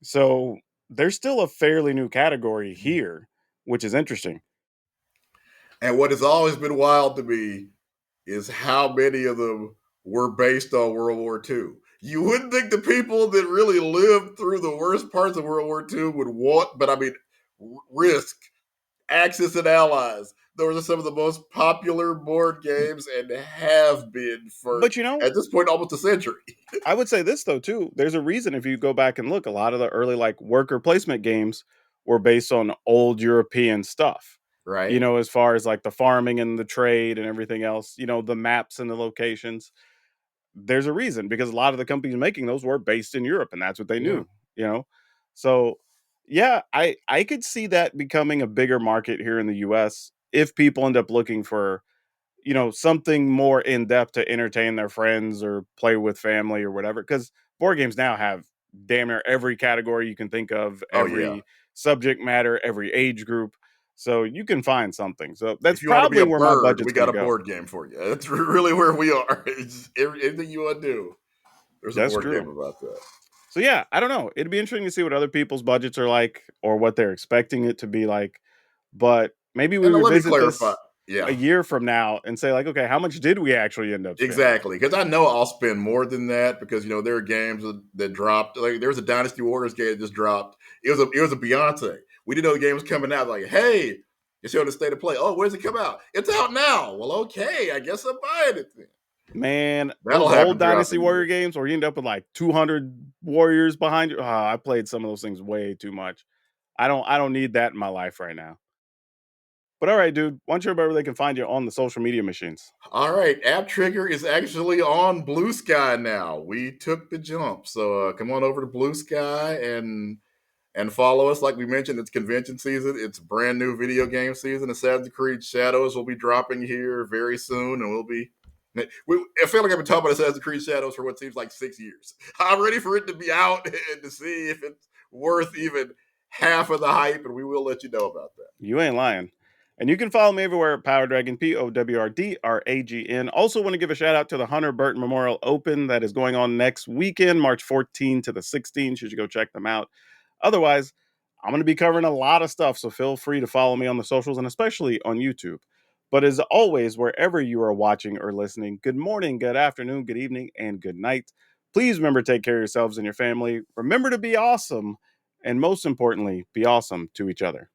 So there's still a fairly new category here, which is interesting. And what has always been wild to me is how many of them were based on World War II. You wouldn't think the people that really lived through the worst parts of World War II would want, but I mean, risk, Axis and Allies. Those are some of the most popular board games and have been for, But at this point, almost a century. I would say this though too. There's a reason if you go back and look, a lot of the early like worker placement games were based on old European stuff. Right? As far as like the farming and the trade and everything else, the maps and the locations. There's a reason because a lot of the companies making those were based in Europe and that's what they Yeah. knew, you know. So yeah, I could see that becoming a bigger market here in the US if people end up looking for something more in depth to entertain their friends or play with family or whatever. Because board games now have damn near every category you can think of, Oh, yeah. every subject matter, every age group. So you can find something. So that's If you want to be probably a where my bird, budget's we going got to a go. board game for you. That's really where we are. It's everything you want to do. There's a That's board game true. about that. So yeah, I don't know. It'd be interesting to see what other people's budgets are like or what they're expecting it to be like. But maybe we And let me revisit clarify. this a Yeah. year from now and say like, okay, how much did we actually end up spending? Exactly, because I know I'll spend more than that because there are games that dropped. Like there's a Dynasty Warriors game that just dropped. It was a Beyonce. We didn't know the game was coming out. Like, hey, it's showing the state of play. Oh, where's it come out? It's out now. Well, okay, I guess I'm buying it then. Man, That'll those old happen throughout the Dynasty year. Warrior games where you end up with like 200 warriors behind you. I played some of those things way too much. I don't need that in my life right now. But all right, dude, why don't you remember where they can find you on the social media machines? All right, App Trigger is actually on Blue Sky now. We took the jump, so come on over to Blue Sky and follow us. Like we mentioned, it's convention season. It's brand new video game season. Assassin's Creed Shadows will be dropping here very soon, and I feel like I've been talking about Assassin's Creed Shadows for what seems like 6 years. I'm ready for it to be out and to see if it's worth even half of the hype, and we will let you know about that. You ain't lying. And you can follow me everywhere at PowrDragn, PowrDragn. Also, want to give a shout out to the Hunter Burton Memorial Open that is going on next weekend, March 14 to the 16th. You should go check them out. Otherwise, I'm going to be covering a lot of stuff, so feel free to follow me on the socials and especially on YouTube. But as always, wherever you are watching or listening, good morning, good afternoon, good evening, and good night. Please remember to take care of yourselves and your family. Remember to be awesome. And most importantly, be awesome to each other.